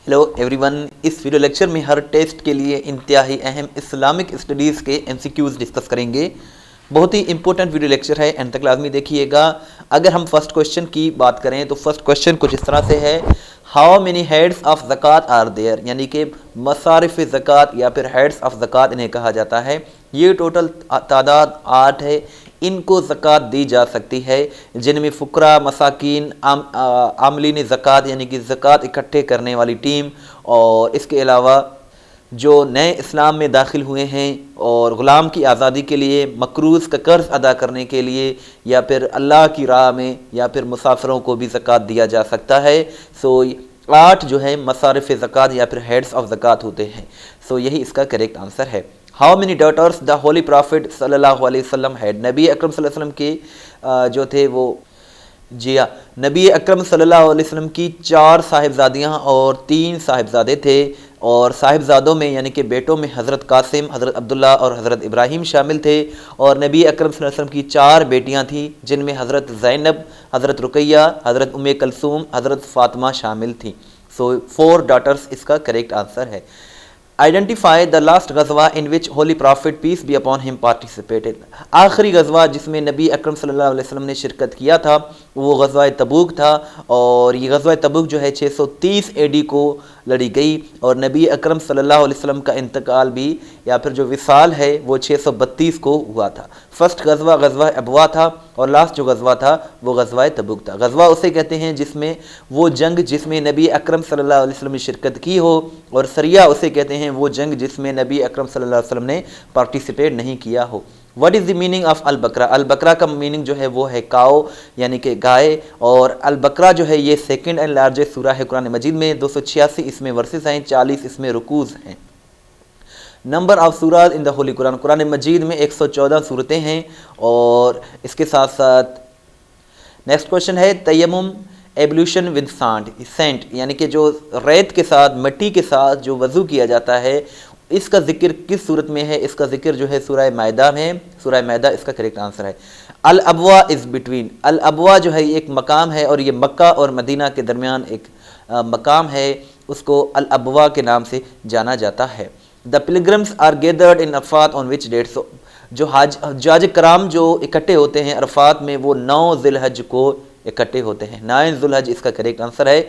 Hello everyone, इस video lecture में हर test के लिए इंतहाई अहम इस्लामिक स्टडीज़ के एमसीक्यूज़ डिस्कस करेंगे। बहुत ही इंपॉर्टेंट वीडियो लेक्चर है, एंड तक लाजमी देखिएगा। अगर हम फर्स्ट क्वेश्चन की बात करें तो फर्स्ट क्वेश्चन कुछ इस तरह से है, how many heads of zakat are there, यानी कि मसारिफ ज़कात या फिर हेड्स ऑफ ज़कात इन्हें कहा जाता है। ये टोटल तादाद 8 है। इनको ज़कात दी जा सकती है, जिनमें फ़ुकरा, मसाकीन, आमलीन ज़कात यानी कि ज़कात इकट्ठे करने वाली टीम, और इसके अलावा जो नए इस्लाम में दाखिल हुए हैं और ग़ुलाम की आज़ादी के लिए, मकरूज़ का कर्ज़ अदा करने के लिए, या फिर अल्लाह की राह में, या फिर मुसाफिरों को भी ज़कात दिया जा सकता है। सो 8 जो है मसारिफ ज़कात या फिर हेड्स ऑफ ज़कात होते हैं। सो यही इसका करेक्ट आंसर है। How many daughters the holy prophet सल्लल्लाहु अलैहि वसल्लम हैड, नबी अकरम सल्लल्लाहु अलैहि वसल्लम के जो थे वो जी हाँ, नबी अकरम सल्लल्लाहु अलैहि वसल्लम की 4 साहिबजादियाँ और 3 साहिबजादे थे, और साहिबजादों में यानी कि बेटों में हज़रत कासिम, हज़रत अब्दुल्ला और हज़रत इब्राहिम शामिल थे। और नबी अकरम सल्लल्लाहु अलैहि वसल्लम की 4 बेटियाँ थीं, जिनमें हज़रत ज़ैनब, हज़रत रुकैया, हज़रत उम्मे कलसूम, हज़रत फ़ातिमा शामिल थीं। सो 4 डॉटर्स इसका करेक्ट आंसर है। Identify the last ghazwa in which holy prophet peace be upon him participated, आखिरी गज़वा जिसमें नबी अकरम सल्लल्लाहु अलैहि वसल्लम ने शिरकत किया था वो गज़वा तबूक था। और ये गज़वा तबूक जो है 630 AD को लड़ी गई, और नबी अकरम सल्लल्लाहु अलैहि वसल्लम का इंतकाल भी या फिर जो विसाल है वो 632 को हुआ था। फर्स्ट गज़वा गज़वा अबवा था, और लास्ट जो गज़वा था वो गज़वा तबूक था। गज़वा उसे कहते हैं जिसमें वो जंग जिसमें नबी अकरम सल्लल्लाहु अलैहि वसल्लम ने शिरकत की हो, और सरिया उसे कहते हैं वो जंग जिसमें नबी अकरम सल्लल्लाहु अलैहि वसल्लम ने पार्टिसिपेट नहीं किया हो। What is the meaning of Al Baqara, Al बकरा का मीनिंग जो है वो है काओ यानी कि गाय, और अल बकरा जो है ये सेकंड एंड लार्जेस्ट सूरा है कुरान मजीद में। 286 इसमें वर्सेस हैं, 40 इसमें रुकूज़ हैं। Number of surat in the holy Quran, Quran Majeed में 114 सूरतें हैं। और इसके साथ साथ नेक्स्ट क्वेश्चन है, तयम्मुम एब्ल्यूशन विद सेंट, यानी कि जो रेत के साथ, मिट्टी के साथ जो वज़ू किया जाता है, इसका जिक्र किस सूरत में है? इसका जिक्र जो है सूरह मायदा में, सूरह मायदा इसका करेक्ट आंसर है। अल अबवा इज़ बिटवीन, अल अबवा जो है एक मकाम है, और ये मक्का और मदीना के दरमियान एक मकाम है, उसको अल अबवा के नाम से जाना जाता है। The pilgrims are gathered in Arafat on which date, जो हाज कराम जो इकट्ठे होते हैं अरफात में वो 9 ज़िलहज को इकट्ठे होते हैं। 9 ज़िलहज इसका करेक्ट आंसर है।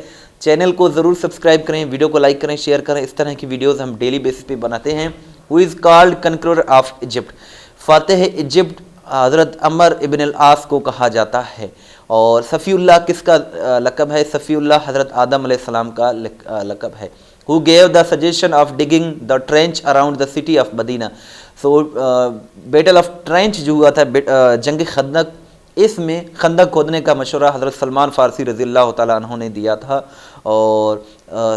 चैनल को ज़रूर सब्सक्राइब करें, वीडियो को लाइक करें, शेयर करें। इस तरह की वीडियोस हम डेली बेसिस पे बनाते हैं। Who is called conqueror of Egypt, फातेह इजिप्ट हज़रत अमर इब्न अल आस को कहा जाता है। और सफ़ीउल्लाह किसका लक़ब है? सफ़ीउल्लाह हज़रत आदम अलैहिस्सलाम का लक़ब है। Who gave the suggestion of digging the trench around the city of Medina? So battle of trench जो हुआ था, जंग खंदक, इसमें खंदक खोदने का मशवरा हज़रत सलमान फ़ारसी रज़ियल्लाहु ताला अन्हु ने दिया था। और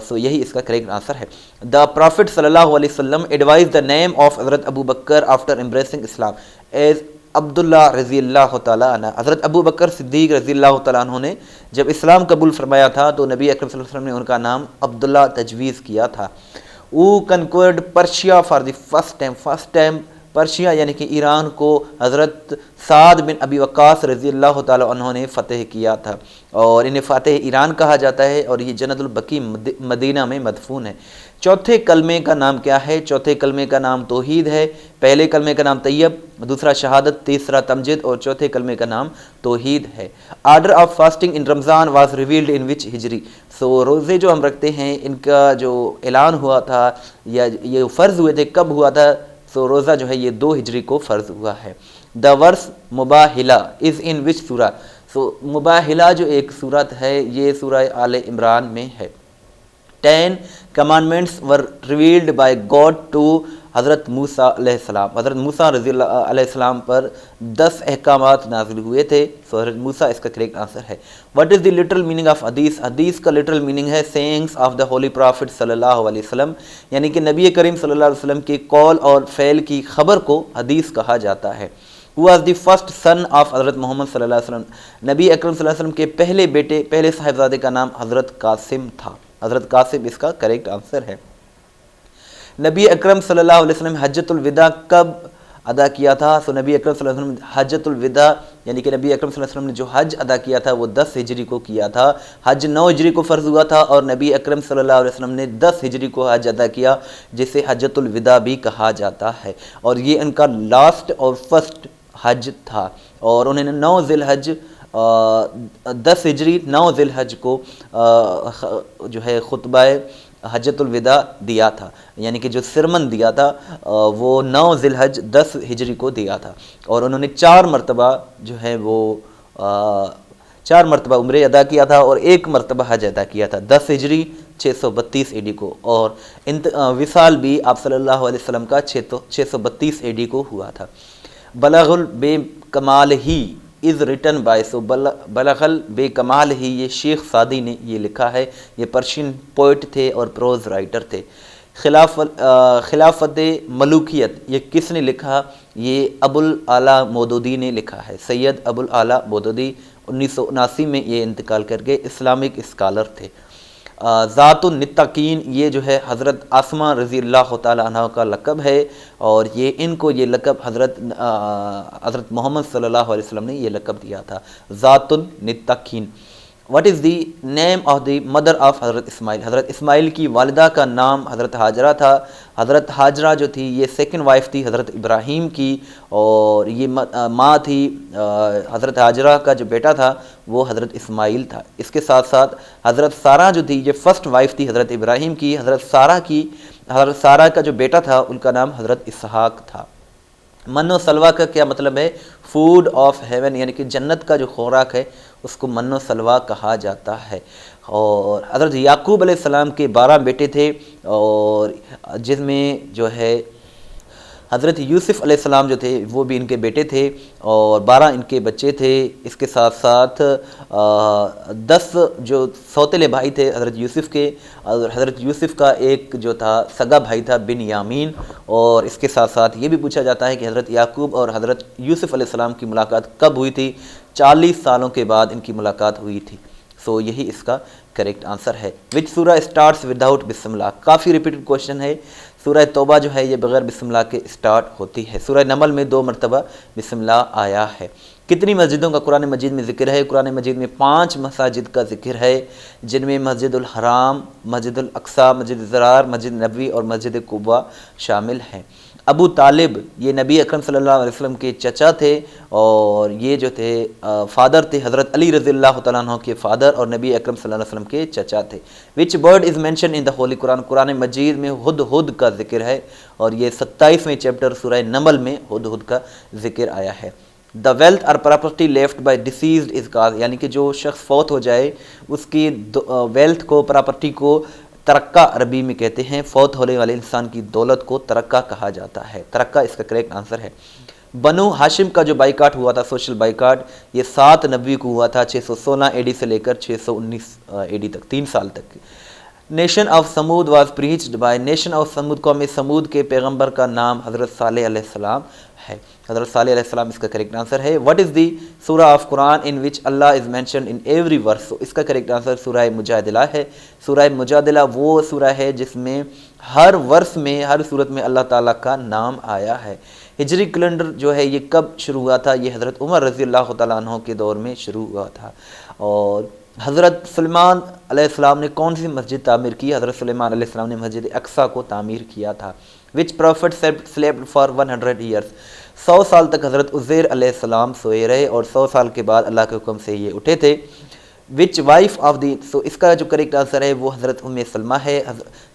सो यही इसका करेक्ट आंसर है। द प्रॉफिट सल्लल्लाहु अलैहि वसल्लम advise the name of Hazrat Abu Bakr after embracing Islam as Abdullah रज़ियल्लाहु ताला अन्हु, हज़रत अबू बकर सिद्दीक़ रज़ियल्लाहु ताला अन्हु ने जब इस्लाम कबूल फरमाया था तो नबी अकरम सल्लल्लाहु अलैहि वसल्लम ने उनका नाम अब्दुल्ला तजवीज़ किया था। वो conquered Persia for the first time Persia यानी कि ईरान को हज़रत साद बिन अबी वक्कास रज़ियल्लाहु ताला अन्हु ने फ़तेह किया था, और इन्हें फ़ातेह ईरान कहा जाता है, और ये जन्नतुल बकी मदीना में मदफून है। चौथे कलमे का नाम क्या है? चौथे कलमे का नाम तौहीद है। पहले कलमे का नाम तैयब, दूसरा शहादत, तीसरा तमजिद, और चौथे कलमे का नाम तौहीद है। Order of fasting in Ramzan was revealed in which Hijri, so रोज़े जो हम रखते हैं इनका जो ऐलान हुआ था या ये फ़र्ज़ हुए थे, कब हुआ था? सो रोज़ा जो है ये 2 हिजरी को फ़र्ज़ हुआ है। द वर्स मुबाहिला इज़ इन विच सूरा, सो मुबाहिला जो एक सूरत है ये सूरह आले इमरान में है। 10 commandments were revealed by God to Hazrat Musa अलैहिस्सलाम, हज़रत मूसा रज़ियल्लाहु अलैहिस्सलाम पर 10 अहकामात नाज़िल हुए थे। सो हज़रत मूसा इसका करेक्ट आंसर है। What is the literal meaning of हदीस, हदीस का लिटरल मीनिंग है sayings of the holy prophet सल्लल्लाहु अलैहि वसल्लम, यानी कि नबी करीम सल्लल्लाहु अलैहि वसल्लम के कौल और फ़ेल की खबर को हदीस कहा जाता है। Who was the first son of हज़रत मोहम्मद सल्लल्लाहु अलैहि वसल्लम, नबी अकरम सल्लल्लाहु अलैहि वसल्लम के पहले बेटे, पहले साहिबजादे का नाम हज़रत कासिम था। हज़रत कासिम इसका करेक्ट आंसर है। नबी अकरम सल्लल्लाहु अलैहि वसल्लम हज्जतुल विदा कब अदा किया था। सो नबी अकरम सल्लल्लाहु अलैहि वसल्लम हज्जतुल विदा यानी कि नबी अकरम सल्लल्लाहु अलैहि वसल्लम ने जो हज अदा किया था वो 10 हिजरी को किया था। हज 9 हिजरी को फ़र्ज़ हुआ था और नबी अकरम सल्लल्लाहु अलैहि वसल्लम ने 10 हिजरी को हज अदा किया, जिसे हज्जतुल विदा भी कहा जाता है। और ये उनका लास्ट और फर्स्ट हज था और उन्होंने 9 ज़िलहज 10 हिजरी 9 ज़िलहज को जो है खुतबा हज्जतुल विदा दिया था, यानी कि जो सिरमन दिया था वो 9 ज़िलहज 10 हिजरी को दिया था। और उन्होंने 4 मरतबा जो है वो 4 मरतबा उम्रे अदा किया था और 1 मरतबा हज अदा किया था 10 हिजरी 632 एडी को। और विसाल भी आप सल्लल्लाहु अलैहि वसल्लम का 632 एडी को हुआ था। बलगुल बेकमाल ही इज़ रिटन बाय, सो बलगल बेकमाल ही ये शेख सादी ने ये लिखा है। ये पर्शियन पोइट थे और प्रोज राइटर थे। खिलाफत मलूकियत ये किसने लिखा? ये अबुल आला मौदूदी ने लिखा है। सैयद अबुल आला मौदूदी 1979 में ये इंतकाल कर गए, इस्लामिक स्कॉलर थे। ज़ातुन नित्तकीन ये जो है हज़रत आसमा रज़ी अल्लाह तआला अन्हा का लक़ब है और ये इनको ये लक़ब हज़रत मोहम्मद सल्लल्लाहु अलैहि वसल्लम ने ये लक़ब दिया था, Zatun Nitaqain. What is the name of the mother of Hazrat Ismail? हज़रत इस्माइल की वालिदा का नाम हज़रत हाजरा था। हज़रत हाजरा जो थी ये सेकंड वाइफ थी हज़रत इब्राहीम की और ये माँ थी। हज़रत हाजरा का जो बेटा था वो हज़रत इस्माइल था। इसके साथ साथ हज़रत सारा जो थी ये फर्स्ट वाइफ थी हज़रत इब्राहीम की। हज़रत सारा का जो बेटा था उनका नाम हज़रत इसहाक था। मन्नो सलवा का क्या मतलब है? फूड ऑफ हेवन, यानी कि जन्नत का जो खुराक है उसको मन्नो सलवा कहा जाता है। और हज़रत याकूब अलैहिस्सलाम के 12 बेटे थे और जिसमें जो है हज़रत यूसुफ़ अलैहिस्सलाम जो थे वो भी इनके बेटे थे और 12 इनके बच्चे थे। इसके साथ साथ 10 जो सौतेले भाई थे हज़रत यूसुफ़ के, और हज़रत यूसुफ़ का एक जो था सगा भाई था बिन यामीन। और इसके साथ साथ ये भी पूछा जाता है कि हज़रत याकूब और हज़रत यूसुफ़ अलैहिस्सलाम की मुलाकात कब हुई थी? 40 सालों के बाद इनकी मुलाकात हुई थी। सो यही इसका करेक्ट आंसर है। विच सूरा स्टार्ट्स विदाउट बिस्मिल्लाह? काफ़ी रिपीटेड क्वेश्चन है। सूरह तौबा जो है ये बगैर बिस्मिल्लाह के स्टार्ट होती है। सूरह नमल में 2 मरतबा बिस्मिल्लाह आया है। कितनी मस्जिदों का कुरान मजीद में ज़िक्र है? कुरान मजीद में 5 मसाजिद का ज़िक्र है, जिनमें मस्जिदुल हराम, मस्जिदुल अक्सा, मस्जिद ज़रार, मस्जिद नबवी और मस्जिद कुबा शामिल हैं। अबू तालिब ये नबी अकरम सल्लल्लाहु अलैहि वसल्लम के चचा थे और ये जो थे फादर थे हज़रत अली रज़ियल्लाहु तआला अन्हु के फादर और नबी अकरम सल्लल्लाहु अलैहि वसल्लम के चचा थे। Which bird is mention in the holy Quran? Quran Majeed में हुद का जिक्र है और ये 27वें चैप्टर सूरह नमल में हुद का जिक्र आया है। द वेल्थ और property left by deceased is cause, यानी कि जो शख्स फौत हो जाए उसकी वेल्थ को, प्रॉपर्टी को तरक्का अरबी में कहते हैं। फौत होने वाले इंसान की दौलत को तरक्का कहा जाता है। तरक्का इसका करेक्ट आंसर है। बनु हाशिम का जो बाइकाट हुआ था, सोशल बाइकाट, ये 7 नबी को हुआ था, 616 एडी से लेकर 619 एडी तक, 3 साल तक। Nation of Thamud was preached by, nation of Thamud, कौम समूद के पैगंबर का नाम हज़रत सालेह अलैहिस्सलाम है। हज़रत सालेह अलैहिस्सलाम इसका करेक्ट आंसर है। What is the surah of Quran in which Allah is mention in every verse? तो इसका करेक्ट आंसर सूरह मुजादिला है। सूरह मुजादिला वो सूरा है जिसमें हर वर्स में, हर सूरत में अल्लाह ताला का नाम आया है। हिजरी कैलेंडर जो है ये कब शुरू हुआ था? ये हज़रत उमर रज़ी अल्लाह तआला अन्हु के दौर में शुरू हुआ था। और हज़रत सुलेमान अलैहिस्सलाम ने कौन सी मस्जिद तामीर की? हज़रत सुलेमान अलैहिस्सलाम ने मस्जिद अक्सा को तामीर किया था। विच प्रॉफिट स्लेप्ड फॉर 100 ईयर्स? 100 साल तक हज़रत उज़ैर अलैहिस्सलाम सोए रहे और 100 साल के बाद अल्लाह के हुक्म से ये उठे थे। विच वाइफ ऑफ दी, सो इसका जो करेक्ट आंसर है वो हज़रत उम्मे सलमा है।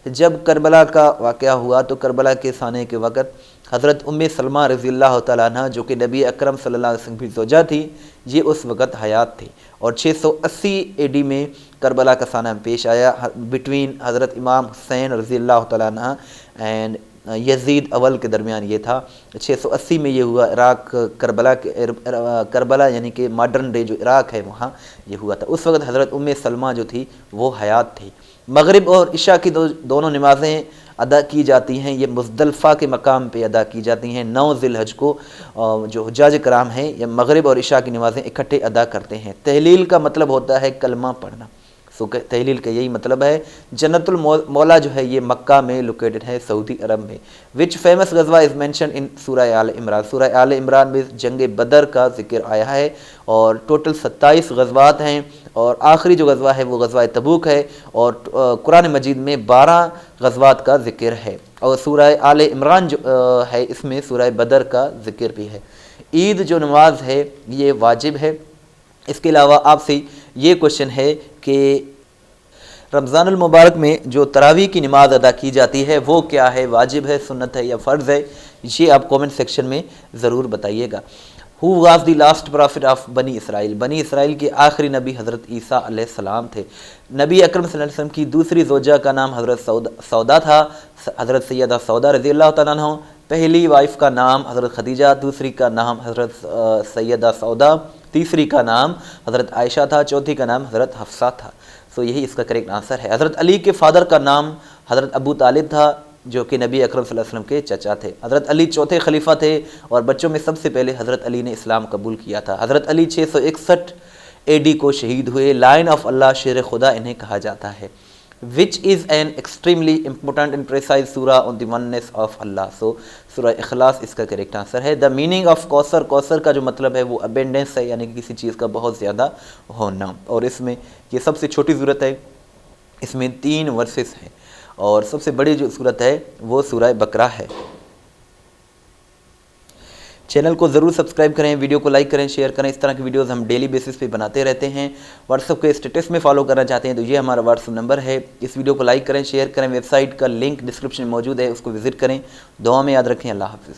जब करबला का वाक़या हुआ तो करबला के साने के वक़्त हज़रत उम्मे सलमा रज़ी अल्लाह तआला अन्हा जो कि नबी अकरम सल्लल्लाहु अलैहि वसल्लम की ज़ौजा थी, ये उस वक़्त हयात थी और 680 एडी में करबला का साना पेश आया बिटवीन हज़रत इमाम हुसैन रज़ी अल्लाह तआला अन्हा एंड यजीद अवल के दरमियान ये था। 680 में ये हुआ। इराक़ करबला यानी कि मॉडर्न डे जो इराक़ है वहाँ ये हुआ था। उस वक़्त हज़रत उम्मे सलमा जो थी वो हयात थी। मगरिब और इशा की दोनों नमाज़ें अदा की जाती हैं, ये मुज़दलिफ़ा के मकाम पे अदा की जाती हैं। 9 ज़िलहज को जो हुज्जाज कराम हैं ये मगरिब और इशा की नमाज़ें इकट्ठे अदा करते हैं। तहलील का मतलब होता है कलमा पढ़ना। सो तहलील का यही मतलब है। जन्नतुल मौला जो है ये मक्का में लोकेटेड है, सऊदी अरब में। Which famous ghazwa is mention in Surah Aal Imran, सूरह आल इमरान में जंग बदर का जिक्र आया है और टोटल 27 गजवात हैं और आखिरी जो गजवा है वो गजवा तबूक है और कुरान मजीद में 12 गजवात का जिक्र है और सूरह आल इमरान जो है इसमें सूरह बदर का जिक्र भी है। ईद जो नमाज है ये वाजिब है। इसके अलावा आपसे ये क्वेश्चन है कि रमज़ानुल मुबारक में जो तरावी की नमाज अदा की जाती है वो क्या है, वाजिब है, सुन्नत है या फ़र्ज़ है, ये आप कमेंट सेक्शन में ज़रूर बताइएगा। Who was the last profit of बनी इसराइल, बनी इसराइल के आखिरी नबी हज़रत ईसा अलैहिस्सलाम थे। नबी अकरम सल्लल्लाहु अलैहि वसल्लम की दूसरी ज़ौजा का नाम हज़रत सौदा था, हज़रत सैयदा सौदा रज़ियल्लाहु तआला अन्हा। पहली वाइफ का नाम हज़रत खदीजा, दूसरी का नाम हज़रत सैयदा सौदा, तीसरी का नाम हज़रत आयशा था, चौथी का नाम हज़रत हफ्सा था। सो यही इसका करेक्ट आंसर है। हज़रत अली के फादर का नाम हज़रत अबू तालिब था जो कि नबी अकरम सल्लल्लाहु अलैहि वसल्लम के चचा थे। हज़रत अली चौथे खलीफा थे और बच्चों में सबसे पहले हज़रत अली ने इस्लाम कबूल किया था। हज़रत अली 661 AD को शहीद हुए। लाइन ऑफ अल्लाह, शेर खुदा इन्हें कहा जाता है। Which is an extremely important and precise सूरा ऑन द वननेस ऑफ अल्लाह, सो सूरा इखलास इसका करेक्ट आंसर है। The meaning of Kausar, Kausar का जो मतलब है वो अबेंडेंस है, यानी कि किसी चीज़ का बहुत ज़्यादा होना। और इसमें ये सबसे छोटी सूरत है, इसमें 3 वर्सेस हैं और सबसे बड़ी जो सूरत है वो सूरा बकरा है। चैनल को ज़रूर सब्सक्राइब करें, वीडियो को लाइक करें, शेयर करें। इस तरह की वीडियोस हम डेली बेसिस पे बनाते रहते हैं। व्हाट्सअप के स्टेटस में फॉलो करना चाहते हैं तो ये हमारा व्हाट्सअप नंबर है। इस वीडियो को लाइक करें, शेयर करें। वेबसाइट का लिंक डिस्क्रिप्शन में मौजूद है, उसको विजिट करें। दुआ में याद रखें। अल्लाह हाफ़िज़।